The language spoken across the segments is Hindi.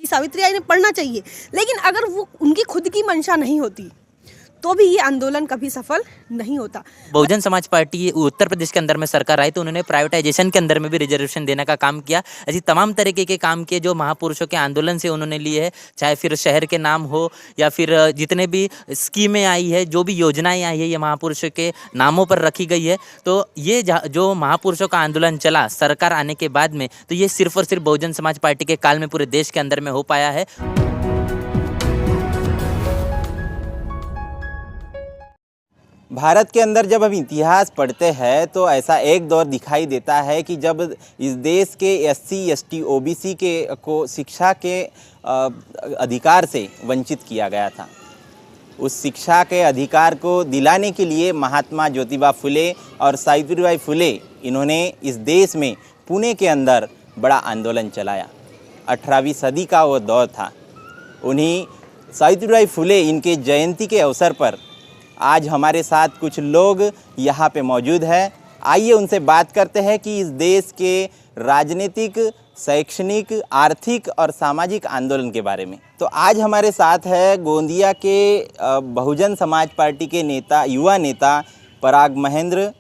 सावित्रीबाई ने पढ़ना चाहिए, लेकिन अगर वो उनकी खुद की मंशा नहीं होती तो भी ये आंदोलन कभी सफल नहीं होता। बहुजन समाज पार्टी उत्तर प्रदेश के अंदर में सरकार आई तो उन्होंने प्राइवेटाइजेशन के अंदर में भी रिजर्वेशन देने का काम किया। ऐसी तमाम तरीके के काम किए जो महापुरुषों के आंदोलन से उन्होंने लिए है, चाहे फिर शहर के नाम हो या फिर जितने भी स्कीमें आई है, जो भी योजनाएं आई है, ये महापुरुषों के नामों पर रखी गई है। तो ये जो महापुरुषों का आंदोलन चला सरकार आने के बाद में, तो ये सिर्फ और सिर्फ बहुजन समाज पार्टी के काल में पूरे देश के अंदर में हो पाया है। भारत के अंदर जब हम इतिहास पढ़ते हैं तो ऐसा एक दौर दिखाई देता है कि जब इस देश के SC ST OBC को शिक्षा के अधिकार से वंचित किया गया था। उस शिक्षा के अधिकार को दिलाने के लिए महात्मा ज्योतिबा फुले और सावित्रीबाई फुले इन्होंने इस देश में पुणे के अंदर बड़ा आंदोलन चलाया। 18वीं सदी का वो दौर था। उन्हीं सावित्रीबाई फुले इनके जयंती के अवसर पर आज हमारे साथ कुछ लोग यहाँ पे मौजूद हैं। आइए उनसे बात करते हैं कि इस देश के राजनीतिक, शैक्षणिक, आर्थिक और सामाजिक आंदोलन के बारे में। तो आज हमारे साथ है गोंदिया के बहुजन समाज पार्टी के नेता, युवा नेता पराग महेंद्र,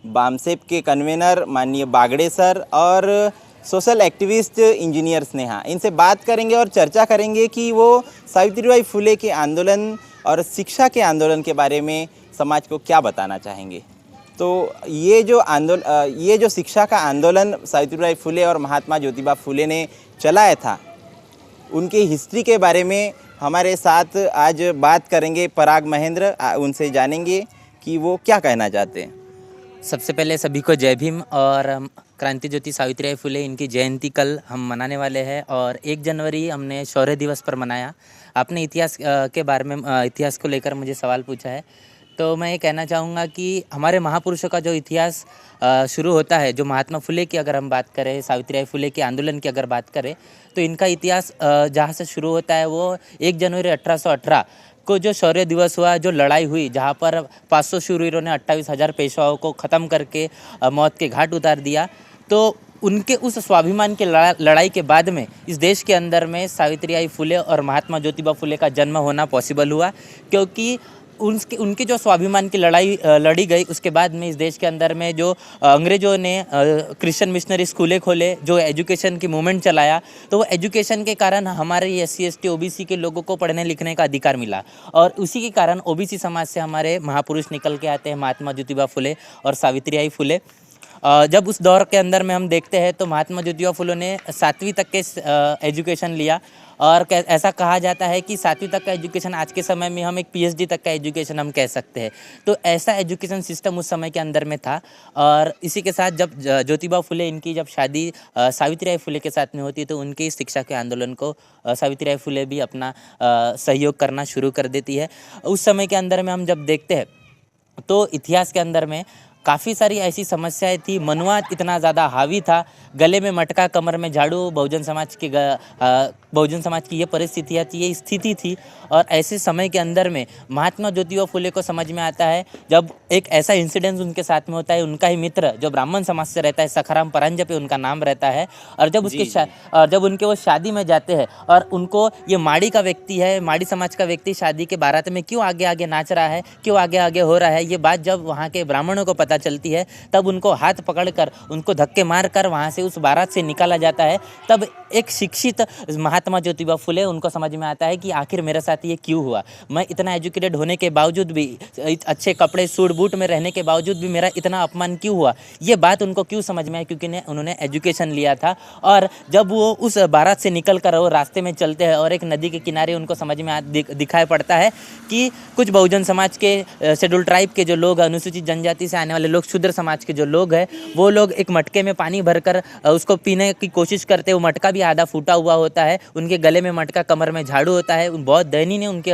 बामसेप के कन्वेनर माननीय बागड़े सर और सोशल एक्टिविस्ट इंजीनियर स्नेहा। इनसे बात करेंगे और चर्चा करेंगे कि वो सावित्रीबाई फुले के आंदोलन और शिक्षा के आंदोलन के बारे में समाज को क्या बताना चाहेंगे। तो ये जो शिक्षा का आंदोलन सावित्रीबाई फुले और महात्मा ज्योतिबा फुले ने चलाया था, उनकी हिस्ट्री के बारे में हमारे साथ आज बात करेंगे पराग महेंद्र। उनसे जानेंगे कि वो क्या कहना चाहते हैं। सबसे पहले सभी को जय भीम। और क्रांति ज्योति सावित्रीबाई फुले इनकी जयंती कल हम मनाने वाले हैं और 1 जनवरी हमने शौर्य दिवस पर मनाया। आपने इतिहास के बारे में इतिहास को लेकर मुझे सवाल पूछा है, तो मैं ये कहना चाहूँगा कि हमारे महापुरुषों का जो इतिहास शुरू होता है, जो महात्मा फुले की अगर हम बात करें, सावित्रीबाई फुले के आंदोलन की अगर बात करें, तो इनका इतिहास जहाँ से शुरू होता है वो 1 जनवरी 1818 को जो शौर्य दिवस हुआ, जो लड़ाई हुई, जहाँ पर 500 शूरवीरों ने 28,000 पेशवाओं को ख़त्म करके मौत के घाट उतार दिया। तो उनके उस स्वाभिमान के लड़ाई के बाद में इस देश के अंदर में सावित्रीबाई फुले और महात्मा ज्योतिबा फुले का जन्म होना पॉसिबल हुआ, क्योंकि उनकी जो स्वाभिमान की लड़ाई लड़ी गई, उसके बाद में इस देश के अंदर में जो अंग्रेज़ों ने क्रिश्चियन मिशनरी स्कूलें खोले, जो एजुकेशन की मूवमेंट चलाया, तो वो एजुकेशन के कारण हमारे SC ST OBC के लोगों को पढ़ने लिखने का अधिकार मिला। और उसी के कारण OBC समाज से हमारे महापुरुष निकल के आते हैं, महात्मा ज्योतिबा फुले और सावित्रीबाई फुले। जब उस दौर के अंदर में हम देखते हैं तो महात्मा ज्योतिबा फुले ने 7वीं तक के एजुकेशन लिया और ऐसा कहा जाता है कि 7वीं तक का एजुकेशन आज के समय में हम एक PhD तक का एजुकेशन हम कह सकते हैं। तो ऐसा एजुकेशन सिस्टम उस समय के अंदर में था। और इसी के साथ जब ज्योतिबा फुले इनकी जब शादी सावित्रीबाई फुले के साथ में होती है, तो उनके शिक्षा के आंदोलन को सावित्रीबाई फुले भी अपना सहयोग करना शुरू कर देती है। उस समय के अंदर में हम जब देखते हैं तो इतिहास के अंदर में काफ़ी सारी ऐसी समस्याएं थी। मनुवाद इतना ज़्यादा हावी था, गले में मटका, कमर में झाड़ू, बहुजन समाज की ये परिस्थितियाँ थी, ये स्थिति थी। और ऐसे समय के अंदर में महात्मा ज्योतिबा फुले को समझ में आता है, जब एक ऐसा इंसिडेंस उनके साथ में होता है, उनका ही मित्र जो ब्राह्मण समाज से रहता है, सखाराम परांजपे उनका नाम रहता है, और जब जब उनके वो शादी में जाते हैं और उनको ये माड़ी का व्यक्ति है, माड़ी समाज का व्यक्ति शादी के बारात में क्यों आगे आगे नाच रहा है, क्यों आगे आगे हो रहा है, ये बात जब वहाँ के ब्राह्मणों को पता चलती है, तब उनको हाथ पकड़कर उनको धक्के मारकर वहाँ से उस बारात से निकाला जाता है। तब एक शिक्षित महात्मा ज्योतिबा फुले, उनको समझ में आता है कि आखिर मेरे साथ ये क्यों हुआ। मैं इतना एजुकेटेड होने के बावजूद भी, अच्छे कपड़े सूट बूट में रहने के बावजूद भी मेरा इतना अपमान क्यों हुआ, ये बात उनको क्यों समझ में आई, क्योंकि उन्होंने एजुकेशन लिया था। और जब वो उस बारात से निकल कर वो रास्ते में चलते हैं और एक नदी के किनारे उनको समझ में दिखाई पड़ता है कि कुछ बहुजन समाज के, शेड्यूल ट्राइब के जो लोग, अनुसूचित जनजाति से आने वाले लोग, शूद्र समाज के जो लोग हैं, वो लोग एक मटके में पानी भरकर उसको पीने की कोशिश करते हैं। वो मटका भी आधा फूटा हुआ होता है, उनके गले में मटका, कमर में झाड़ू होता है, बहुत दयनीय उनकी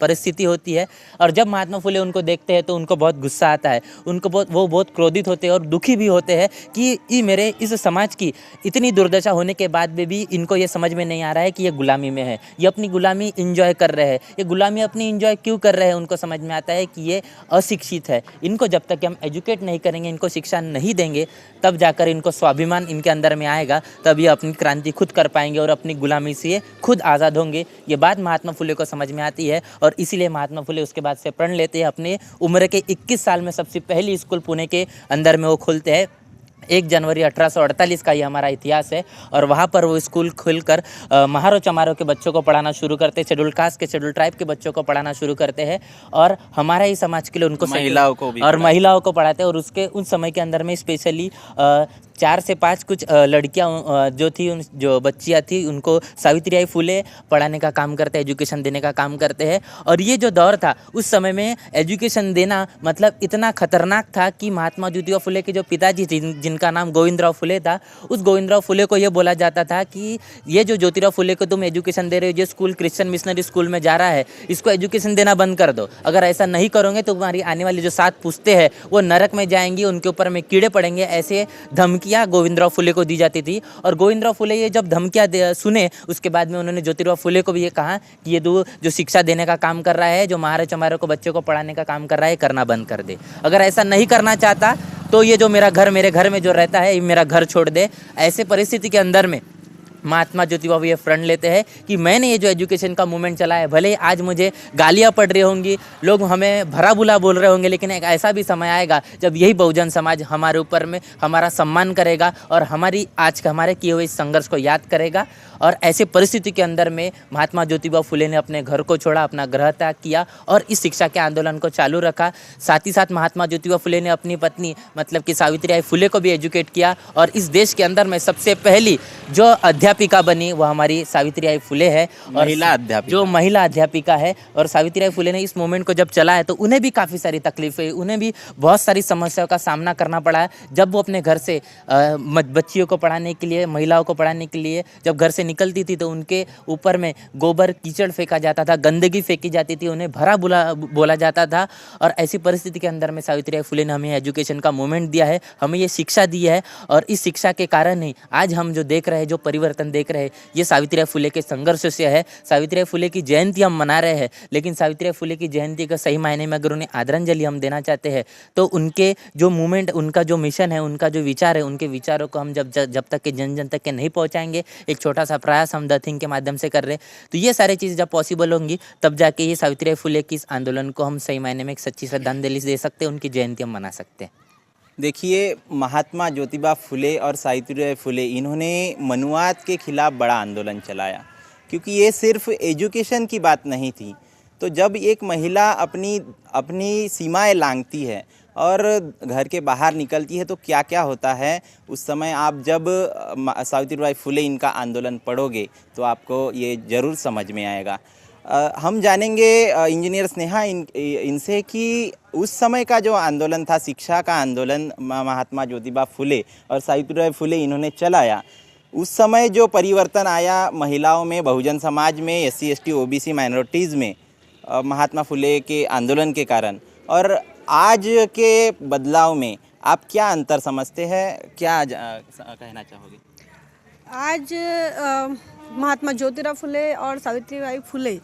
परिस्थिति होती है। और जब महात्मा फुले उनको देखते हैं तो उनको बहुत गुस्सा आता है, वो बहुत क्रोधित होते हैं और दुखी भी होते हैं कि ये मेरे इस समाज की इतनी दुर्दशा होने के बाद में भी इनको ये समझ में नहीं आ रहा है कि ये गुलामी में है, ये अपनी गुलामी इंजॉय कर रहे हैं। ये गुलामी अपनी इंजॉय क्यों कर रहे हैं, उनको समझ में आता है कि ये अशिक्षित है। इनको जब तक हम एजुकेट एजुकेट नहीं करेंगे, इनको शिक्षा नहीं देंगे, तब जाकर इनको स्वाभिमान इनके अंदर में आएगा, तब ये अपनी क्रांति खुद कर पाएंगे और अपनी गुलामी से खुद आज़ाद होंगे। ये बात महात्मा फुले को समझ में आती है और इसीलिए महात्मा फुले उसके बाद से प्रण लेते हैं। अपने उम्र के 21 साल में सबसे पहली स्कूल पुणे के अंदर में वो खोलते हैं। 1 जनवरी 1848 का ये हमारा इतिहास है और वहाँ पर वो स्कूल खुलकर महारो चमारो के बच्चों को पढ़ाना शुरू करते हैं, शेड्यूल कास्ट के, शेड्यूल ट्राइब के बच्चों को पढ़ाना शुरू करते हैं और हमारा ही समाज के लिए उनको महिलाओं को भी महिलाओं को पढ़ाते हैं। और उसके उस समय के अंदर में स्पेशली 4 से 5 कुछ लड़कियां जो थी, जो बच्चियां थी, उनको सावित्रीबाई फुले पढ़ाने का काम करते हैं, एजुकेशन देने का काम करते हैं। और ये जो दौर था उस समय में एजुकेशन देना मतलब इतना खतरनाक था कि महात्मा ज्योतिबा फुले के जो पिताजी थे, जिनका नाम गोविंदराव फुले था, उस गोविंदराव फुले को ये बोला जाता था कि ये जो ज्योतिराव फुले को तुम एजुकेशन दे रहे हो, ये स्कूल क्रिश्चियन मिशनरी स्कूल में जा रहा है, इसको एजुकेशन देना बंद कर दो। अगर ऐसा नहीं करोगे तो तुम्हारी आने वाली जो 7 पुश्ते हैं वो नरक में जाएंगी, उनके ऊपर में कीड़े पड़ेंगे। ऐसे धमकी गोविंदराव फुले को दी जाती थी। और गोविंदराव फुले ये जब धमकियां सुने, उसके बाद में उन्होंने ज्योतिराव फुले को भी ये कहा कि ये जो शिक्षा देने का काम कर रहा है, जो महारो चमारो को बच्चों को पढ़ाने का काम कर रहा है, करना बंद कर दे। अगर ऐसा नहीं करना चाहता तो ये जो मेरे घर में जो रहता है, ये मेरा घर छोड़ दे। ऐसे परिस्थिति के अंदर में महात्मा ज्योतिबा ये प्रण लेते हैं कि मैंने ये जो एजुकेशन का मूवमेंट चला है, भले ही आज मुझे गालियाँ पड़ रही होंगी, लोग हमें भरा बुला बोल रहे होंगे, लेकिन एक ऐसा भी समय आएगा जब यही बहुजन समाज हमारे ऊपर में हमारा सम्मान करेगा और हमारे किए हुए इस संघर्ष को याद करेगा। और ऐसे परिस्थिति के अंदर में महात्मा ज्योतिबा फुले ने अपने घर को छोड़ा, अपना गृह त्याग किया और इस शिक्षा के आंदोलन को चालू रखा। साथ ही साथ महात्मा ज्योतिबा फुले ने अपनी पत्नी मतलब कि सावित्रीबाई फुले को भी एजुकेट किया और इस देश के अंदर में सबसे पहली जो अध्यापिका बनी वो हमारी सावित्रीबाई फुले है, महिला अध्यापिका, जो महिला अध्यापिका है। और सावित्रीबाई फुले ने इस मूवमेंट को जब चलाया तो उन्हें भी काफ़ी सारी तकलीफें, उन्हें भी बहुत सारी समस्याओं का सामना करना पड़ा। जब वो अपने घर से बच्चियों को पढ़ाने के लिए, महिलाओं को पढ़ाने के लिए जब घर से निकलती थी तो उनके ऊपर में गोबर कीचड़ फेंका जाता था, गंदगी फेंकी जाती थी, उन्हें भरा बोला जाता था। और ऐसी परिस्थिति के अंदर में सावित्रीबाई फुले ने हमें एजुकेशन का मूवमेंट दिया है, हमें ये शिक्षा दी है और इस शिक्षा के कारण ही आज हम जो देख रहे हैं, जो परिवर्तन देख रहे हैं, ये सावित्रीबाई फुले के संघर्ष से है। सावित्रीबाई फुले की जयंती हम मना रहे हैं, लेकिन सावित्रीबाई फुले की जयंती का सही मायने में अगर उन्हें आदरांजलि हम देना चाहते हैं तो उनके जो मूवमेंट, उनका जो मिशन है, उनका जो विचार है, उनके विचारों को हम जब तक के जन तक के नहीं पहुंचाएंगे, एक छोटा सा प्रयास हम द थिंग के माध्यम से कर रहे हैं, तो ये सारी चीज़ जब पॉसिबल होंगी तब जाके ये सावित्रीबाई फुले की इस आंदोलन को हम सही मायने में एक सच्ची श्रद्धांजलि दे सकते हैं, उनकी जयंती हम मना सकते हैं। देखिए, महात्मा ज्योतिबा फुले और सावित्रीबाई फुले इन्होंने मनुवाद के खिलाफ बड़ा आंदोलन चलाया, क्योंकि ये सिर्फ एजुकेशन की बात नहीं थी। तो जब एक महिला अपनी सीमाएं लांघती है और घर के बाहर निकलती है तो क्या क्या होता है, उस समय आप जब सावित्रीबाई फुले इनका आंदोलन पढ़ोगे तो आपको ये ज़रूर समझ में आएगा। हम जानेंगे इंजीनियर स्नेहा इनसे कि उस समय का जो आंदोलन था, शिक्षा का आंदोलन महात्मा ज्योतिबा फुले और सावित्रीबाई फुले इन्होंने चलाया, उस समय जो परिवर्तन आया महिलाओं में, बहुजन समाज में, SC ST OBC माइनॉरिटीज़ में महात्मा फुले के आंदोलन के कारण, और आज के बदलाव में आप क्या अंतर समझते हैं, क्या कहना चाहोगे? आज महात्मा ज्योतिराव फुले और सावित्रीबाई फुले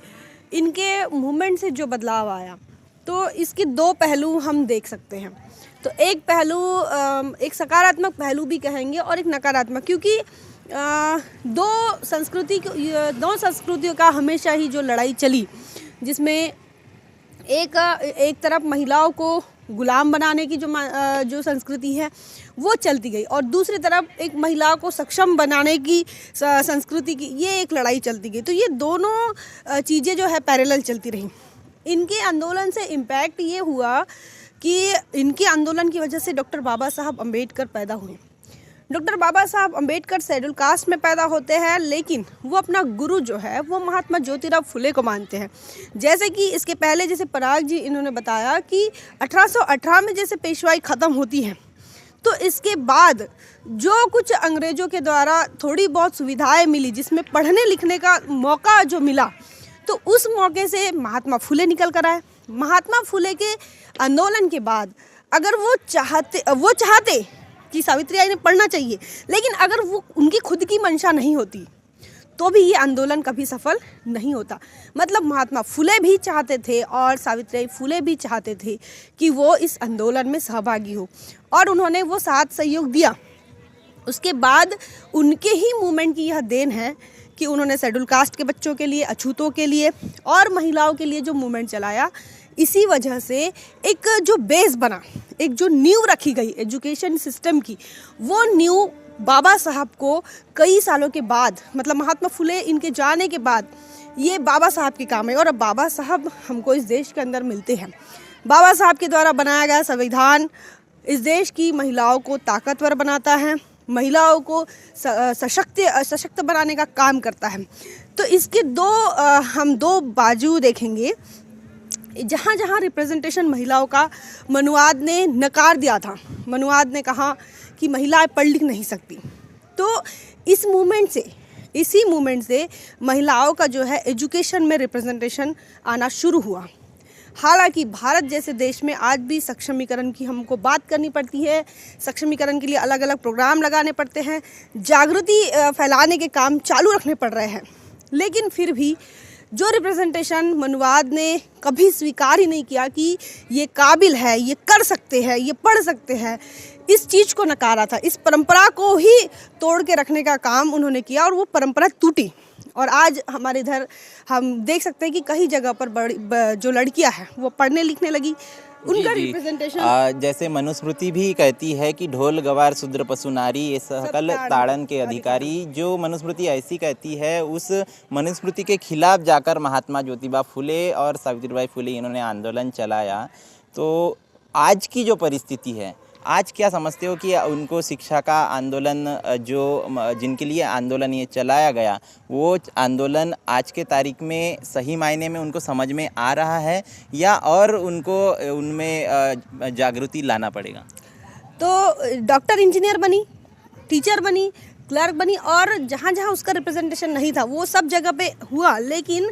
इनके मूवमेंट से जो बदलाव आया, तो इसके 2 पहलू हम देख सकते हैं। तो एक पहलू, एक सकारात्मक पहलू भी कहेंगे और एक नकारात्मक, क्योंकि 2 संस्कृतियों का हमेशा ही जो लड़ाई चली, जिसमें एक तरफ महिलाओं को गुलाम बनाने की जो संस्कृति है वो चलती गई और दूसरी तरफ एक महिला को सक्षम बनाने की संस्कृति की ये एक लड़ाई चलती गई। तो ये दोनों चीज़ें जो है पैरेलल चलती रहीं। इनके आंदोलन से इम्पैक्ट ये हुआ कि इनके आंदोलन की वजह से डॉक्टर बाबा साहब अम्बेडकर पैदा हुए। डॉक्टर बाबा साहब अम्बेडकर शेड्यूल कास्ट में पैदा होते हैं, लेकिन वो अपना गुरु जो है वो महात्मा ज्योतिराव फुले को मानते हैं। जैसे कि इसके पहले जैसे पराग जी इन्होंने बताया कि 1818 में जैसे पेशवाई ख़त्म होती है, तो इसके बाद जो कुछ अंग्रेज़ों के द्वारा थोड़ी बहुत सुविधाएं मिली, जिसमें पढ़ने लिखने का मौका जो मिला, तो उस मौके से महात्मा फुले निकल कर आए। महात्मा फुले के आंदोलन के बाद अगर वो चाहते कि सावित्रीबाई ने पढ़ना चाहिए, लेकिन अगर वो उनकी खुद की मंशा नहीं होती तो भी ये आंदोलन कभी सफल नहीं होता। मतलब महात्मा फुले भी चाहते थे और सावित्रीबाई फुले भी चाहते थे कि वो इस आंदोलन में सहभागी हो, और उन्होंने वो साथ सहयोग दिया। उसके बाद उनके ही मूवमेंट की यह देन है कि उन्होंने शेड्यूल कास्ट के बच्चों के लिए, अछूतों के लिए और महिलाओं के लिए जो मूवमेंट चलाया, इसी वजह से एक जो बेस बना, एक जो नींव रखी गई एजुकेशन सिस्टम की, वो नींव बाबा साहब को कई सालों के बाद, मतलब महात्मा फुले इनके जाने के बाद ये बाबा साहब के काम है। और अब बाबा साहब हमको इस देश के अंदर मिलते हैं। बाबा साहब के द्वारा बनाया गया संविधान इस देश की महिलाओं को ताकतवर बनाता है, महिलाओं को सशक्त बनाने का काम करता है। तो इसके हम दो बाजू देखेंगे। जहाँ जहाँ रिप्रेजेंटेशन महिलाओं का मनुवाद ने नकार दिया था, मनुवाद ने कहा कि महिलाएं पढ़ लिख नहीं सकती, तो इसी मूवमेंट से महिलाओं का जो है एजुकेशन में रिप्रेजेंटेशन आना शुरू हुआ। हालांकि भारत जैसे देश में आज भी सक्षमीकरण की हमको बात करनी पड़ती है, सक्षमीकरण के लिए अलग अलग प्रोग्राम लगाने पड़ते हैं, जागृति फैलाने के काम चालू रखने पड़ रहे हैं, लेकिन फिर भी जो रिप्रेजेंटेशन मनुवाद ने कभी स्वीकार ही नहीं किया कि ये काबिल है, ये कर सकते हैं, ये पढ़ सकते हैं, इस चीज़ को नकारा था। इस परंपरा को ही तोड़ के रखने का काम उन्होंने किया और वो परंपरा टूटी। और आज हमारे इधर हम देख सकते हैं कि कई जगह पर जो लड़कियां हैं वो पढ़ने लिखने लगी, उनका रिप्रेजेंटेशन, जैसे मनुस्मृति भी कहती है कि ढोल गवार शूद्र पशु नारी ये सकल ताड़न के अधिकारी। जो मनुस्मृति ऐसी कहती है, उस मनुस्मृति के खिलाफ जाकर महात्मा ज्योतिबा फुले और सावित्रीबाई फुले इन्होंने आंदोलन चलाया। तो आज की जो परिस्थिति है, आज क्या समझते हो कि उनको शिक्षा का आंदोलन जिनके लिए आंदोलन ये चलाया गया, वो आंदोलन आज के तारीख में सही मायने में उनको समझ में आ रहा है या और उनको उनमें जागृति लाना पड़ेगा? तो डॉक्टर, इंजीनियर बनी, टीचर बनी, क्लर्क बनी, और जहाँ जहाँ उसका रिप्रेजेंटेशन नहीं था वो सब जगह पे हुआ। लेकिन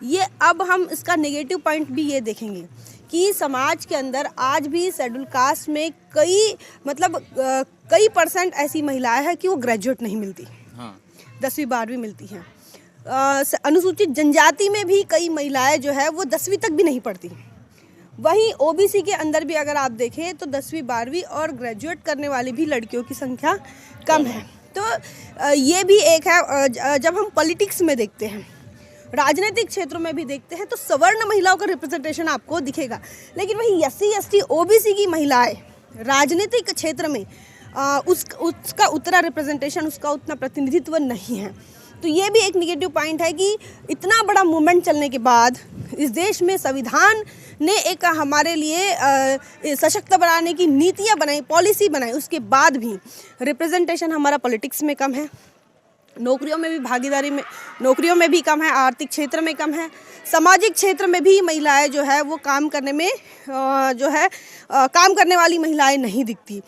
ये अब हम इसका नेगेटिव पॉइंट भी ये देखेंगे कि समाज के अंदर आज भी शेड्यूल कास्ट में कई परसेंट ऐसी महिलाएं हैं कि वो ग्रेजुएट नहीं मिलती, 10वीं 12वीं मिलती हैं। अनुसूचित जनजाति में भी कई महिलाएं जो है वो 10वीं तक भी नहीं पढ़ती। वहीं ओबीसी के अंदर भी अगर आप देखें तो 10वीं 12वीं और ग्रेजुएट करने वाली भी लड़कियों की संख्या कम है। तो ये भी एक है। जब हम पॉलिटिक्स में देखते हैं, राजनीतिक क्षेत्रों में भी देखते हैं, तो सवर्ण महिलाओं का रिप्रेजेंटेशन आपको दिखेगा, लेकिन वही SC ST OBC की महिलाएं राजनीतिक क्षेत्र में उसका उतना रिप्रेजेंटेशन, उसका उतना प्रतिनिधित्व नहीं है। तो ये भी एक निगेटिव पॉइंट है कि इतना बड़ा मूवमेंट चलने के बाद इस देश में संविधान ने एक हमारे लिए सशक्त बनाने की नीतियाँ बनाई, पॉलिसी बनाई, उसके बाद भी रिप्रेजेंटेशन हमारा पॉलिटिक्स में कम है, नौकरियों में भी भागीदारी में, नौकरियों में भी कम है, आर्थिक क्षेत्र में कम है, सामाजिक क्षेत्र में भी महिलाएं जो है वो काम करने में काम करने वाली महिलाएं नहीं दिखती।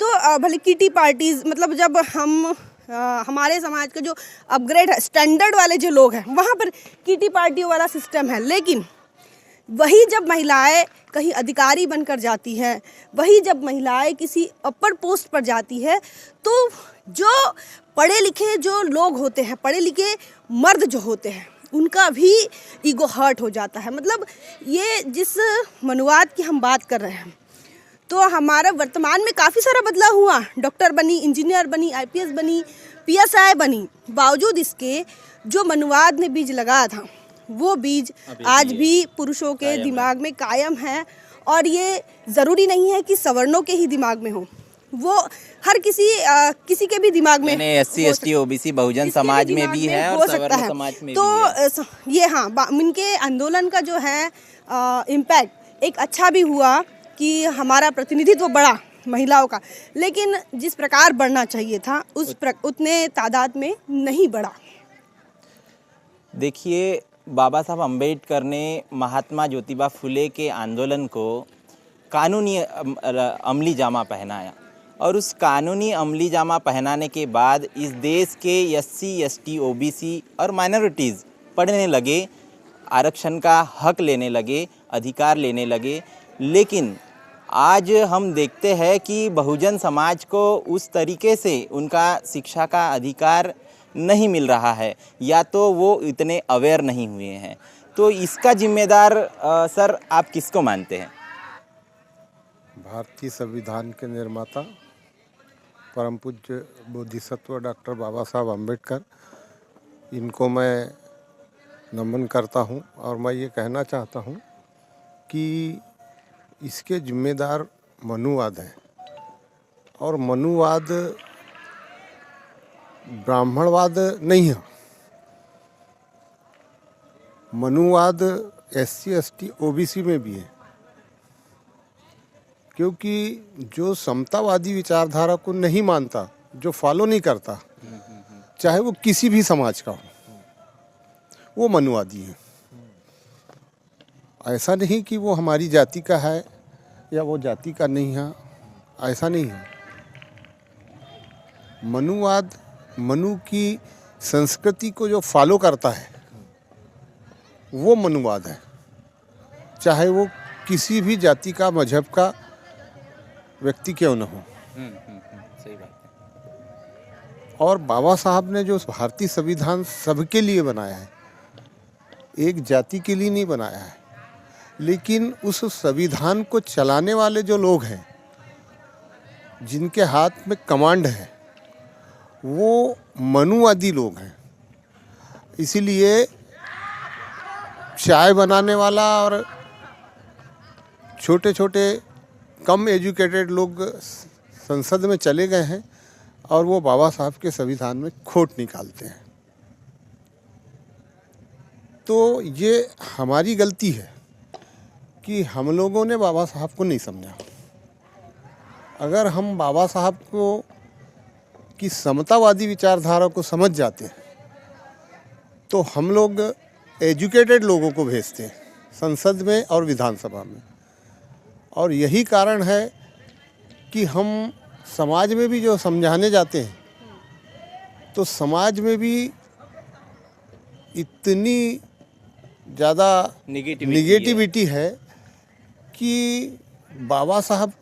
तो भले किटी पार्टीज, मतलब जब हम हमारे समाज के जो अपग्रेड है, स्टैंडर्ड वाले जो लोग हैं, वहाँ पर किटी पार्टियों वाला सिस्टम है, लेकिन वही जब महिलाएं कहीं अधिकारी बनकर जाती हैं, वही जब महिलाएं किसी अपर पोस्ट पर जाती है, तो जो पढ़े लिखे जो लोग होते हैं, पढ़े लिखे मर्द जो होते हैं, उनका भी ईगो हर्ट हो जाता है। मतलब ये जिस मनुवाद की हम बात कर रहे हैं, तो हमारा वर्तमान में काफ़ी सारा बदलाव हुआ। डॉक्टर बनी, इंजीनियर बनी, IPS बनी, PSI बनी, बावजूद इसके जो मनुवाद ने बीज लगाया था, वो बीज आज भी पुरुषों के दिमाग में कायम है। और ये ज़रूरी नहीं है कि सवर्णों के ही दिमाग में हो, वो हर किसी के भी दिमाग में, SC ST OBC Bahujan Samaj में भी है और सवर्ण समाज में भी है। तो ये इनके आंदोलन का जो है इम्पैक्ट एक अच्छा भी हुआ कि हमारा प्रतिनिधित्व बढ़ा महिलाओं का, लेकिन जिस प्रकार बढ़ना चाहिए था उतने तादाद में नहीं बढ़ा। देखिए, बाबा साहब अम्बेडकर ने महात्मा ज्योतिबा फुले के आंदोलन को कानूनी अमली जामा पहनाया, और उस कानूनी अमली जामा पहनाने के बाद इस देश के SC ST OBC और माइनॉरिटीज़ पढ़ने लगे, आरक्षण का हक लेने लगे, अधिकार लेने लगे। लेकिन आज हम देखते हैं कि बहुजन समाज को उस तरीके से उनका शिक्षा का अधिकार नहीं मिल रहा है या तो वो इतने अवेयर नहीं हुए हैं। तो इसका जिम्मेदार सर आप किसको मानते हैं? भारतीय संविधान के निर्माता परम पूज्य बोधिसत्व डॉक्टर बाबा साहब अम्बेडकर, इनको मैं नमन करता हूं और मैं ये कहना चाहता हूं कि इसके जिम्मेदार मनुवाद हैं और मनुवाद ब्राह्मणवाद नहीं है। मनुवाद SC ST OBC में भी है, क्योंकि जो समतावादी विचारधारा को नहीं मानता, जो फॉलो नहीं करता, चाहे वो किसी भी समाज का हो, वो मनुवादी है। ऐसा नहीं कि वो हमारी जाति का है या वो जाति का नहीं है, ऐसा नहीं है। मनुवाद मनु की संस्कृति को जो फॉलो करता है वो मनुवाद है, चाहे वो किसी भी जाति का, मजहब का व्यक्ति क्यों न हो। सही बात है। और बाबा साहब ने जो भारतीय संविधान सबके लिए बनाया है, एक जाति के लिए नहीं बनाया है, लेकिन उस संविधान को चलाने वाले जो लोग हैं, जिनके हाथ में कमांड है, वो मनुवादी लोग हैं। इसीलिए चाय बनाने वाला और छोटे छोटे कम एजुकेटेड लोग संसद में चले गए हैं और वो बाबा साहब के संविधान में खोट निकालते हैं। तो ये हमारी गलती है कि हम लोगों ने बाबा साहब को नहीं समझा। अगर हम बाबा साहब को की समतावादी विचारधारा को समझ जाते हैं तो हम लोग एजुकेटेड लोगों को भेजते हैं संसद में और विधानसभा में। और यही कारण है कि हम समाज में भी जो समझाने जाते हैं तो समाज में भी इतनी ज़्यादा निगेटिविटी है कि बाबा साहब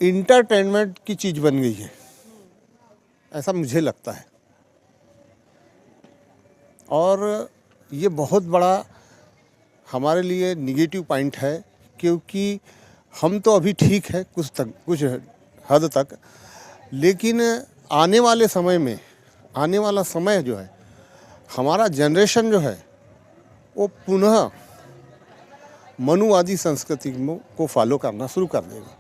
इंटरटेनमेंट की चीज़ बन गई है, ऐसा मुझे लगता है। और ये बहुत बड़ा हमारे लिए निगेटिव पॉइंट है, क्योंकि हम तो अभी ठीक है कुछ हद तक, लेकिन आने वाले समय में, आने वाला समय जो है, हमारा जनरेशन जो है वो पुनः मनुवादी संस्कृति को फॉलो करना शुरू कर देगा।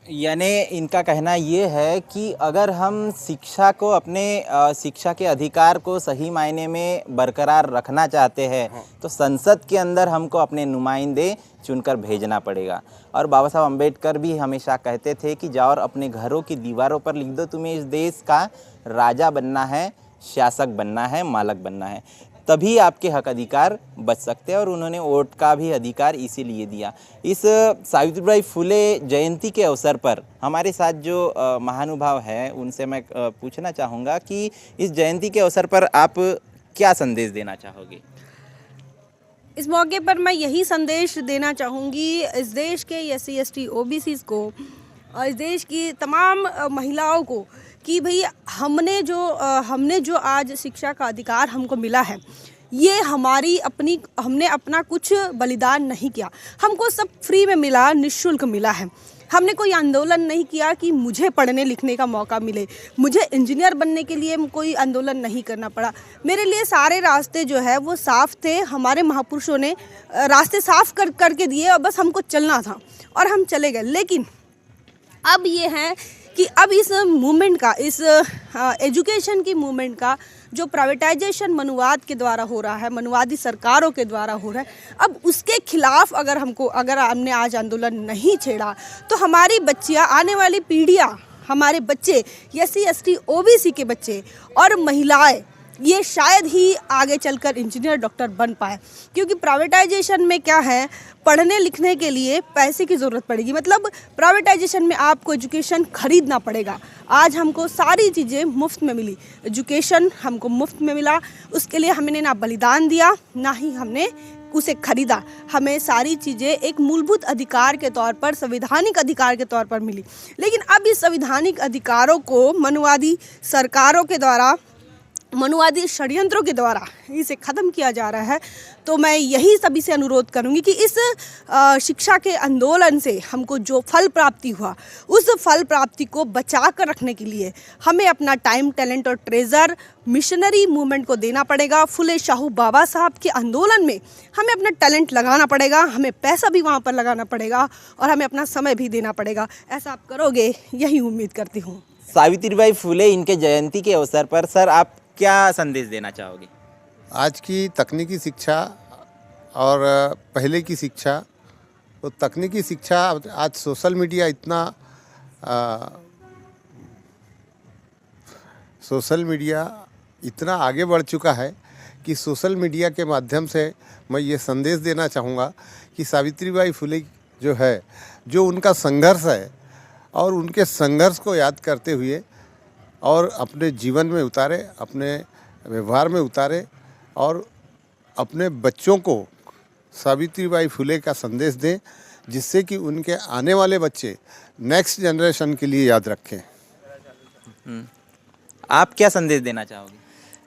यानी इनका कहना ये है कि अगर हम शिक्षा को, अपने शिक्षा के अधिकार को सही मायने में बरकरार रखना चाहते हैं तो संसद के अंदर हमको अपने नुमाइंदे चुनकर भेजना पड़ेगा। और बाबा साहब अम्बेडकर भी हमेशा कहते थे कि जाओ और अपने घरों की दीवारों पर लिख दो, तुम्हें इस देश का राजा बनना है, शासक बनना है, मालक बनना है, तभी आपके हक अधिकार बच सकते हैं। और उन्होंने वोट का भी अधिकार इसीलिए दिया। इस सावित्रीबाई फुले जयंती के अवसर पर हमारे साथ जो महानुभाव हैं उनसे मैं पूछना चाहूँगा कि इस जयंती के अवसर पर आप क्या संदेश देना चाहोगे? इस मौके पर मैं यही संदेश देना चाहूँगी इस देश के SC ST OBCs को और इस देश की तमाम महिलाओं को कि भाई हमने जो आज शिक्षा का अधिकार हमको मिला है, ये हमने अपना कुछ बलिदान नहीं किया, हमको सब फ्री में मिला, निःशुल्क मिला है। हमने कोई आंदोलन नहीं किया कि मुझे पढ़ने लिखने का मौका मिले, मुझे इंजीनियर बनने के लिए कोई आंदोलन नहीं करना पड़ा। मेरे लिए सारे रास्ते जो है वो साफ़ थे, हमारे महापुरुषों ने रास्ते साफ करके दिए और बस हमको चलना था और हम चले गए। लेकिन अब ये है कि अब इस मूवमेंट का, इस एजुकेशन की मूवमेंट का जो प्राइवेटाइजेशन मनुवाद के द्वारा हो रहा है, मनुवादी सरकारों के द्वारा हो रहा है, अब उसके खिलाफ अगर हमने आज आंदोलन नहीं छेड़ा तो हमारी बच्चियां, आने वाली पीढ़ियां, हमारे बच्चे, SC ST OBC के बच्चे और महिलाएं, ये शायद ही आगे चलकर इंजीनियर, डॉक्टर बन पाए। क्योंकि प्राइवेटाइजेशन में क्या है, पढ़ने लिखने के लिए पैसे की ज़रूरत पड़ेगी। मतलब प्राइवेटाइजेशन में आपको एजुकेशन खरीदना पड़ेगा। आज हमको सारी चीज़ें मुफ्त में मिली, एजुकेशन हमको मुफ्त में मिला, उसके लिए हमने ना बलिदान दिया ना ही हमने उसे खरीदा। हमें सारी चीज़ें एक मूलभूत अधिकार के तौर पर, संवैधानिक अधिकार के तौर पर मिली। लेकिन अब इस संवैधानिक अधिकारों को मनुवादी सरकारों के द्वारा मनुवादी षड्यंत्रों के द्वारा इसे ख़त्म किया जा रहा है। तो मैं यही सभी से अनुरोध करूंगी कि इस शिक्षा के आंदोलन से हमको जो फल प्राप्ति हुआ, उस फल प्राप्ति को बचा कर रखने के लिए हमें अपना टाइम, टैलेंट और ट्रेजर मिशनरी मूवमेंट को देना पड़ेगा। फुले शाहू बाबा साहब के आंदोलन में हमें अपना टैलेंट लगाना पड़ेगा, हमें पैसा भी वहाँ पर लगाना पड़ेगा और हमें अपना समय भी देना पड़ेगा। ऐसा आप करोगे, यही उम्मीद करती हूँ। सावित्रीबाई फुले इनके जयंती के अवसर पर सर आप क्या संदेश देना चाहोगे? आज की तकनीकी शिक्षा और पहले की शिक्षा, तो तकनीकी शिक्षा आज सोशल मीडिया इतना आगे बढ़ चुका है कि सोशल मीडिया के माध्यम से मैं ये संदेश देना चाहूँगा कि सावित्रीबाई फुले जो है, जो उनका संघर्ष है और उनके संघर्ष को याद करते हुए और अपने जीवन में उतारे, अपने व्यवहार में उतारे और अपने बच्चों को सावित्रीबाई फुले का संदेश दें, जिससे कि उनके आने वाले बच्चे नेक्स्ट जनरेशन के लिए याद रखें। आप क्या संदेश देना चाहोगे?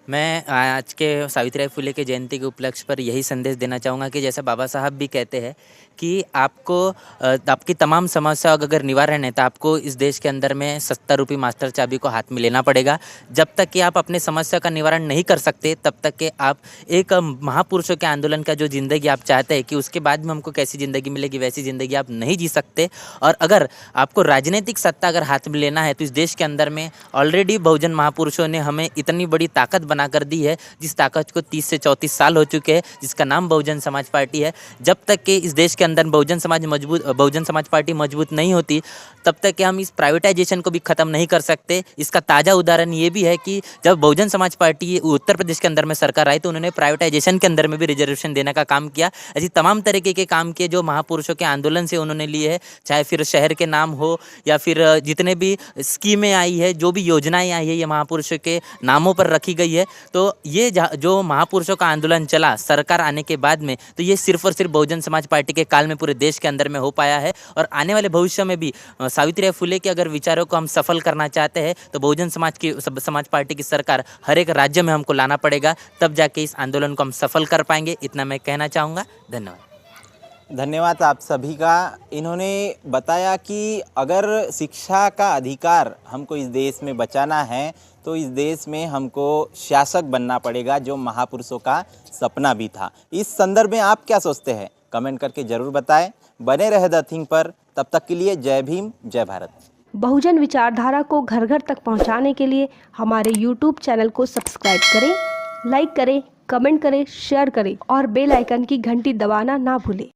मैं आज के सावित्रीबाई फुले के जयंती के उपलक्ष्य पर यही संदेश देना चाहूँगा कि जैसे बाबा साहब भी कहते हैं कि आपको आपकी तमाम समस्या अगर निवारण है तो आपको इस देश के अंदर में 70 रुपये मास्टर चाबी को हाथ में लेना पड़ेगा। जब तक कि आप अपने समस्या का निवारण नहीं कर सकते, तब तक कि आप एक महापुरुषों के आंदोलन का जो ज़िंदगी आप चाहते हैं कि उसके बाद में हमको कैसी ज़िंदगी मिलेगी, वैसी ज़िंदगी आप नहीं जी सकते। और अगर आपको राजनीतिक सत्ता अगर हाथ में लेना है तो इस देश के अंदर में ऑलरेडी बहुजन महापुरुषों ने हमें इतनी बड़ी ताकत बना कर दी है, जिस ताकत को 30 से 34 साल हो चुके हैं, जिसका नाम बहुजन समाज पार्टी है। जब तक कि इस देश के अंदर बहुजन समाज पार्टी मजबूत नहीं होती, तब तक कि हम इस प्राइवेटाइजेशन को भी ख़त्म नहीं कर सकते। इसका ताज़ा उदाहरण ये भी है कि जब बहुजन समाज पार्टी उत्तर प्रदेश के अंदर में सरकार आई तो उन्होंने प्राइवेटाइजेशन के अंदर में भी रिजर्वेशन देने का काम किया। ऐसी तमाम तरीके के काम किए जो महापुरुषों के आंदोलन से उन्होंने लिए है, चाहे फिर शहर के नाम हो या फिर जितने भी स्कीमें आई है, जो भी योजनाएं आई है, ये महापुरुषों के नामों पर रखी गई है। तो ये जो महापुरुषों का आंदोलन चला सरकार आने के बाद में, तो ये सिर्फ और सिर्फ बहुजन समाज पार्टी के काल में पूरे देश के अंदर में हो पाया है। और आने वाले भविष्य में भी सावित्रीबाई फुले के अगर विचारों को हम सफल करना चाहते हैं तो बहुजन समाज पार्टी की सरकार हर एक राज्य में हमको लाना पड़ेगा, तब जाके इस आंदोलन को हम सफल कर पाएंगे। इतना मैं कहना चाहूँगा। धन्यवाद। धन्यवाद आप सभी का। इन्होंने बताया कि अगर शिक्षा का अधिकार हमको इस देश में बचाना है तो इस देश में हमको शासक बनना पड़ेगा, जो महापुरुषों का सपना भी था। इस संदर्भ में आप क्या सोचते हैं? कमेंट करके ज़रूर बताएं। बने रहे द थिंग पर। तब तक के लिए जय भीम, जय भारत। बहुजन विचारधारा को घर घर तक पहुंचाने के लिए हमारे YouTube चैनल को सब्सक्राइब करें, लाइक करें, कमेंट करें, शेयर करें और बेल आइकन की घंटी दबाना ना भूलें।